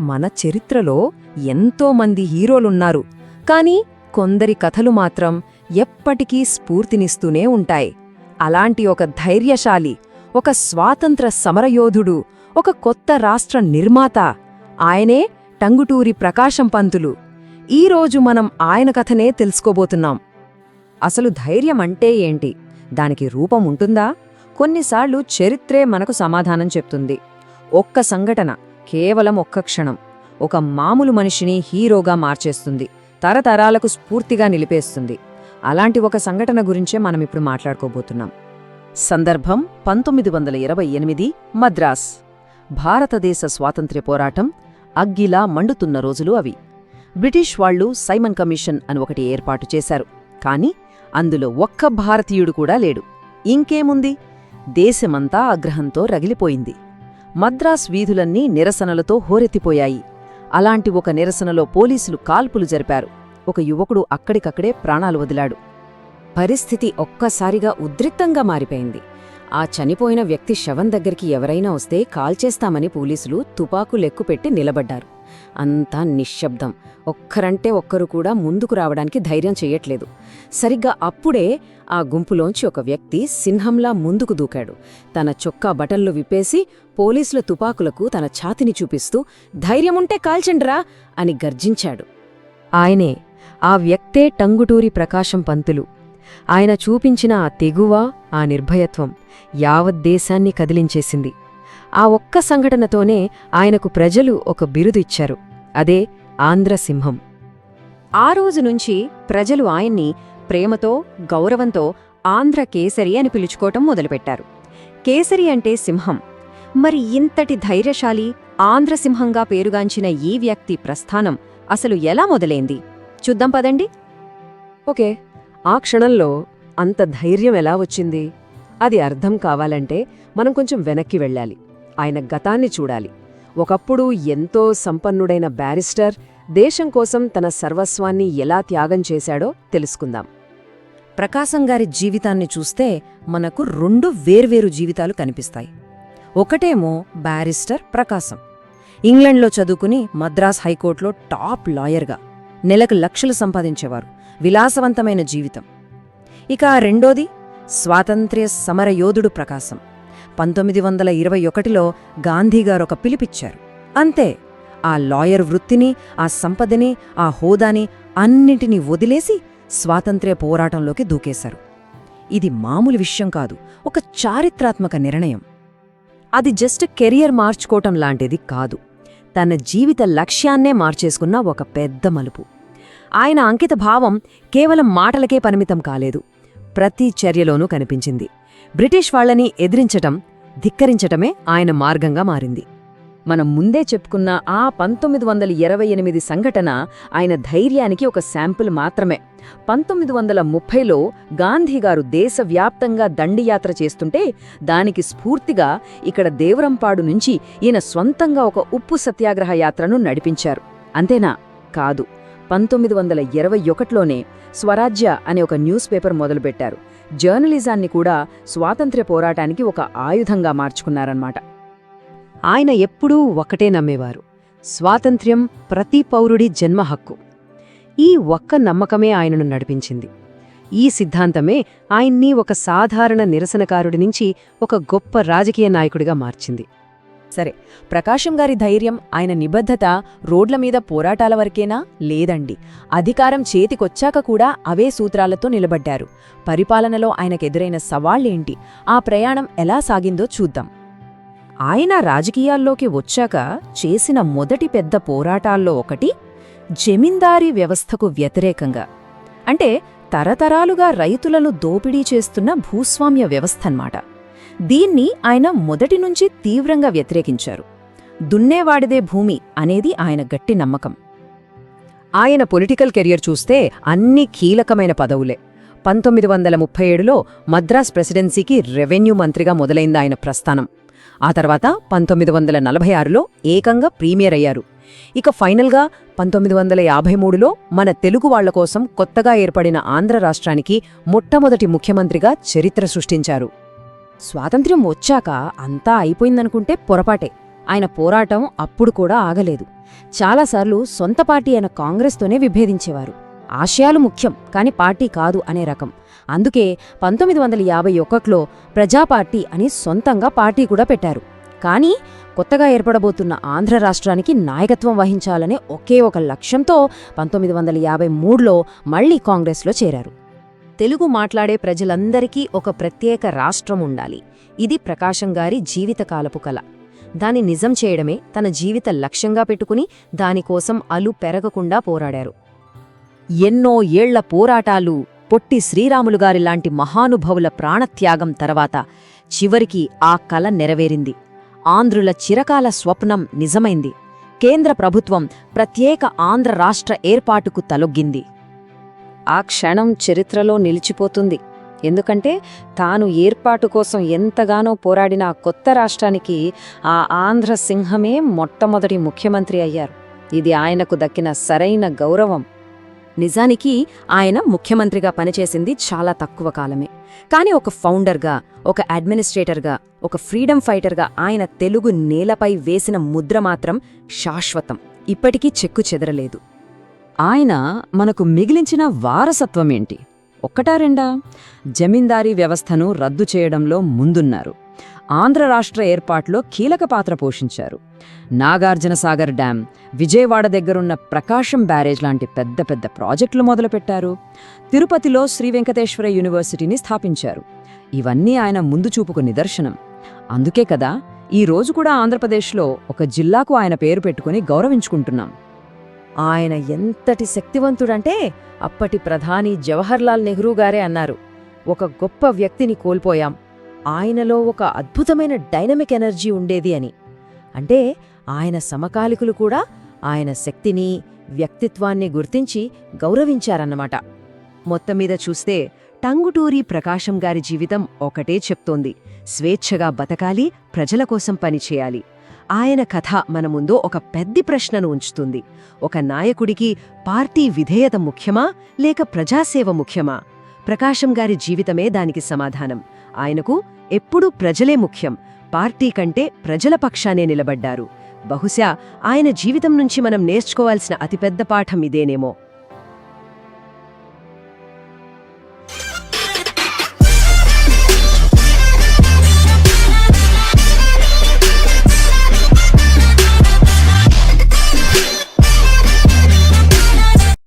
మన చరిత్రలో ఎంతోమంది హీరోలున్నారు, కాని కొందరి కథలు మాత్రం ఎప్పటికీ స్ఫూర్తినిస్తూనే ఉంటాయి. అలాంటి ఒక ధైర్యశాలి, ఒక స్వాతంత్ర సమరయోధుడు, ఒక కొత్త రాష్ట్ర నిర్మాత, ఆయనే టంగుటూరి ప్రకాశం పంతులు. ఈరోజు మనం ఆయన కథనే తెలుసుకోబోతున్నాం. అసలు ధైర్యమంటే ఏంటి? దానికి రూపం ఉంటుందా? కొన్నిసార్లు చరిత్రే మనకు సమాధానం చెప్తుంది. ఒక్క సంఘటన, కేవలం ఒక్క క్షణం, ఒక మామూలు మనిషిని హీరోగా మార్చేస్తుంది, తరతరాలకు స్ఫూర్తిగా నిలిపేస్తుంది. అలాంటి ఒక సంఘటన గురించే మనమిప్పుడు మాట్లాడుకోబోతున్నాం. సందర్భం 1928 మద్రాస్. భారతదేశ స్వాతంత్ర్య పోరాటం అగ్గిలా మండుతున్న రోజులు అవి. బ్రిటిష్ వాళ్లు సైమన్ కమిషన్ అని ఒకటి ఏర్పాటు చేశారు. కాని అందులో ఒక్క భారతీయుడు కూడా లేడు. ఇంకేముంది, దేశమంతా ఆగ్రహంతో రగిలిపోయింది. మద్రాస్ వీధులన్నీ నిరసనలతో హోరెత్తిపోయాయి. అలాంటి ఒక నిరసనలో పోలీసులు కాల్పులు జరిపారు. ఒక యువకుడు అక్కడికక్కడే ప్రాణాలు వదిలాడు. పరిస్థితి ఒక్కసారిగా ఉద్రిక్తంగా మారిపోయింది. ఆ చనిపోయిన వ్యక్తి శవం దగ్గరికి ఎవరైనా వస్తే కాల్చేస్తామని పోలీసులు తుపాకులెక్కుపెట్టి నిలబడ్డారు. అంతా నిశ్శబ్దం. ఒక్కరంటే ఒక్కరు కూడా ముందుకు రావడానికి ధైర్యం చెయ్యట్లేదు. సరిగ్గా అప్పుడే ఆ గుంపులోంచి ఒక వ్యక్తి సింహంలా ముందుకు దూకాడు. తన చొక్కా బటన్లు విప్పేసి పోలీసుల తుపాకులకు తన ఛాతిని చూపిస్తూ ధైర్యముంటే కాల్చండ్రా అని గర్జించాడు. ఆయనే, ఆ వ్యక్తే టంగుటూరి ప్రకాశం పంతులు. ఆయన చూపించిన ఆ తెగువ, ఆ నిర్భయత్వం యావత్ దేశాన్ని కదిలించేసింది. ఆ ఒక్క సంఘటనతోనే ఆయనకు ప్రజలు ఒక బిరుదు ఇచ్చారు. అదే ఆంధ్రసింహం. ఆ రోజు నుంచి ప్రజలు ఆయన్ని ప్రేమతో, గౌరవంతో ఆంధ్ర కేసరి అని పిలుచుకోవటం మొదలుపెట్టారు. కేసరి అంటే సింహం. మరి ఇంతటి ధైర్యశాలి, ఆంధ్రసింహంగా పేరుగాంచిన ఈ వ్యక్తి ప్రస్థానం అసలు ఎలా మొదలైంది? చూద్దాం పదండి. ఓకే, ఆ క్షణంలో అంత ధైర్యం ఎలా వచ్చింది? అది అర్థం కావాలంటే మనం కొంచెం వెనక్కి వెళ్ళాలి. ఆయన గతాన్ని చూడాలి. ఒకప్పుడు ఎంతో సంపన్నుడైన బ్యారిస్టర్ దేశం కోసం తన సర్వస్వాన్ని ఎలా త్యాగం చేశాడో తెలుసుకుందాం. ప్రకాశంగారి జీవితాన్ని చూస్తే మనకు రెండు వేర్వేరు జీవితాలు కనిపిస్తాయి. ఒకటేమో బ్యారిస్టర్ ప్రకాశం, ఇంగ్లండ్లో చదువుకుని మద్రాస్ హైకోర్టులో టాప్ లాయర్గా నెలకు లక్షలు సంపాదించేవారు. విలాసవంతమైన జీవితం. ఇక రెండోది స్వాతంత్ర్య సమరయోధుడు ప్రకాశం. 1921లో గాంధీగారొక పిలిపిచ్చారు. అంతే, ఆ లాయర్ వృత్తిని, ఆ సంపదని, ఆ హోదాని అన్నింటినీ వదిలేసి స్వాతంత్ర్య పోరాటంలోకి దూకేశారు. ఇది మామూలు విషయం కాదు, ఒక చారిత్రాత్మక నిర్ణయం. అది జస్ట్ కెరియర్ మార్చుకోవటం లాంటిది కాదు, తన జీవిత లక్ష్యాన్నే మార్చేసుకున్న ఒక పెద్ద మలుపు. ఆయన అంకిత భావం కేవలం మాటలకే పరిమితం కాలేదు, ప్రతి చర్యలోనూ కనిపించింది. బ్రిటిష్ వాళ్లని ఎదిరించటం, ధిక్కరించటమే ఆయన మార్గంగా మారింది. మనం ముందే చెప్పుకున్న ఆ 1928 సంఘటన ఆయన ధైర్యానికి ఒక శాంపుల్ మాత్రమే. 1930లో గాంధీగారు దేశవ్యాప్తంగా దండియాత్ర చేస్తుంటే దానికి స్ఫూర్తిగా ఇక్కడ దేవరంపాడు నుంచి ఈయన స్వంతంగా ఒక ఉప్పు సత్యాగ్రహ యాత్రను నడిపించారు. అంతేనా? కాదు. 1921లోనే స్వరాజ్య అనే ఒక న్యూస్ పేపర్ మొదలుపెట్టారు. జర్నలిజాన్ని కూడా స్వాతంత్ర్య పోరాటానికి ఒక ఆయుధంగా మార్చుకున్నారన్నమాట. ఆయన ఎప్పుడూ ఒకటే నమ్మేవారు: స్వాతంత్ర్యం ప్రతి పౌరుడి జన్మ హక్కు. ఈ ఒక్క నమ్మకమే ఆయనను నడిపించింది. ఈ సిద్ధాంతమే ఆయన్ని ఒక సాధారణ నిరసనకారుడి నుంచి ఒక గొప్ప రాజకీయ నాయకుడిగా మార్చింది. సరే, ప్రకాశంగారి ధైర్యం, ఆయన నిబద్ధత రోడ్ల మీద పోరాటాల వరకేనా? లేదండి. అధికారం చేతికొచ్చాక కూడా అవే సూత్రాలతో నిలబడ్డారు. పరిపాలనలో ఆయనకెదురైన సవాళ్లేంటి, ఆ ప్రయాణం ఎలా సాగిందో చూద్దాం. ఆయన రాజకీయాల్లోకి వచ్చాక చేసిన మొదటి పెద్ద పోరాటాల్లో ఒకటి జమీందారీ వ్యవస్థకు వ్యతిరేకంగా. అంటే తరతరాలుగా రైతులను దోపిడీ చేస్తున్న భూస్వామ్య వ్యవస్థన్నమాట. దీన్ని ఆయన మొదటి నుంచి తీవ్రంగా వ్యతిరేకించారు. దున్నేవాడిదే భూమి అనేది ఆయన గట్టి నమ్మకం. ఆయన పొలిటికల్ కెరియర్ చూస్తే అన్ని కీలకమైన పదవులే. 1937లో మద్రాస్ ప్రెసిడెన్సీకి రెవెన్యూ మంత్రిగా మొదలైంది ఆయన ప్రస్థానం. ఆ తర్వాత 1946లో ఏకంగా ప్రీమియర్ అయ్యారు. ఇక ఫైనల్గా 1953లో మన తెలుగు వాళ్ల కోసం కొత్తగా ఏర్పడిన ఆంధ్ర రాష్ట్రానికి మొట్టమొదటి ముఖ్యమంత్రిగా చరిత్ర సృష్టించారు. స్వాతంత్ర్యం వచ్చాక అంతా అయిపోయిందనుకుంటే పొరపాటే. ఆయన పోరాటం అప్పుడు కూడా ఆగలేదు. చాలాసార్లు సొంత పార్టీ అయిన కాంగ్రెస్తోనే విభేదించేవారు. ఆశయాలు ముఖ్యం, కాని పార్టీ కాదు అనే రకం. అందుకే 1951లో ప్రజాపార్టీ అని సొంతంగా పార్టీ కూడా పెట్టారు. కానీ కొత్తగా ఏర్పడబోతున్న ఆంధ్ర రాష్ట్రానికి నాయకత్వం వహించాలనే ఒకే ఒక లక్ష్యంతో 1953లో మళ్లీ కాంగ్రెస్లో చేరారు. తెలుగు మాట్లాడే ప్రజలందరికీ ఒక ప్రత్యేక రాష్ట్రం ఉండాలి. ఇది ప్రకాశం గారి జీవితకాలపు కల. దాన్ని నిజం చేయడమే తన జీవిత లక్ష్యంగా పెట్టుకుని దానికోసం అలు పెరగకుండా పోరాడారు. ఎన్నో ఏళ్ల పోరాటాలు, పొట్టి శ్రీరాములుగారిలాంటి మహానుభవుల ప్రాణత్యాగం తర్వాత చివరికి ఆ కల నెరవేరింది. ఆంధ్రుల చిరకాల స్వప్నం నిజమైంది. కేంద్ర ప్రభుత్వం ప్రత్యేక ఆంధ్ర రాష్ట్ర ఏర్పాటుకు తలొగ్గింది. ఆ క్షణం చరిత్రలో నిలిచిపోతుంది. ఎందుకంటే తాను ఏర్పాటు కోసం ఎంతగానో పోరాడిన ఆ కొత్త రాష్ట్రానికి ఆ ఆంధ్ర సింహమే మొట్టమొదటి ముఖ్యమంత్రి అయ్యారు. ఇది ఆయనకు దక్కిన సరైన గౌరవం. నిజానికి ఆయన ముఖ్యమంత్రిగా పనిచేసింది చాలా తక్కువ కాలమే. కాని ఒక ఫౌండర్గా, ఒక అడ్మినిస్ట్రేటర్గా, ఒక ఫ్రీడమ్ ఫైటర్గా ఆయన తెలుగు నేలపై వేసిన ముద్ర మాత్రం శాశ్వతం, ఇప్పటికీ చెక్కు చెదరలేదు. ఆయన మనకు మిగిలించిన వారసత్వమేంటి? ఒక్కటా రెండా? జమీందారీ వ్యవస్థను రద్దు చేయడంలో ముందున్నారు. ఆంధ్ర రాష్ట్ర ఏర్పాట్లో కీలక పాత్ర పోషించారు. నాగార్జునసాగర్ డ్యాం, విజయవాడ దగ్గరున్న ప్రకాశం బ్యారేజ్ లాంటి పెద్ద పెద్ద ప్రాజెక్టులు మొదలుపెట్టారు. తిరుపతిలో శ్రీవెంకటేశ్వర యూనివర్సిటీని స్థాపించారు. ఇవన్నీ ఆయన ముందుచూపుకు నిదర్శనం. అందుకే కదా ఈ రోజు కూడా ఆంధ్రప్రదేశ్లో ఒక జిల్లాకు ఆయన పేరు పెట్టుకుని గౌరవించుకుంటున్నాం. ఆయన ఎంతటి శక్తివంతుడంటే అప్పటి ప్రధాని జవహర్లాల్ నెహ్రూ గారే అన్నారు, ఒక గొప్ప వ్యక్తిని కోల్పోయాం, ఆయనలో ఒక అద్భుతమైన డైనమిక్ ఎనర్జీ ఉండేది అని. అంటే ఆయన సమకాలికులు కూడా ఆయన శక్తిని, వ్యక్తిత్వాన్ని గుర్తించి గౌరవించారన్నమాట. మొత్తమీద చూస్తే టంగుటూరి ప్రకాశం గారి జీవితం ఒకటే చెప్తోంది: స్వేచ్ఛగా బతకాలి, ప్రజల కోసం పనిచేయాలి. ఆయన కథ మన ముందు ఒక పెద్ద ప్రశ్నను ఉంచుతుంది. ఒక నాయకుడికి పార్టీ విధేయత ముఖ్యమా లేక ప్రజాసేవ ముఖ్యమా? ప్రకాశం గారి జీవితమే దానికి సమాధానం. ఆయనకు ఎప్పుడూ ప్రజలే ముఖ్యం, పార్టీ కంటే ప్రజల పక్షానే నిలబడ్డారు. బహుశా ఆయన జీవితం నుంచి మనం నేర్చుకోవాల్సిన అతిపెద్ద పాఠం ఇదేనేమో.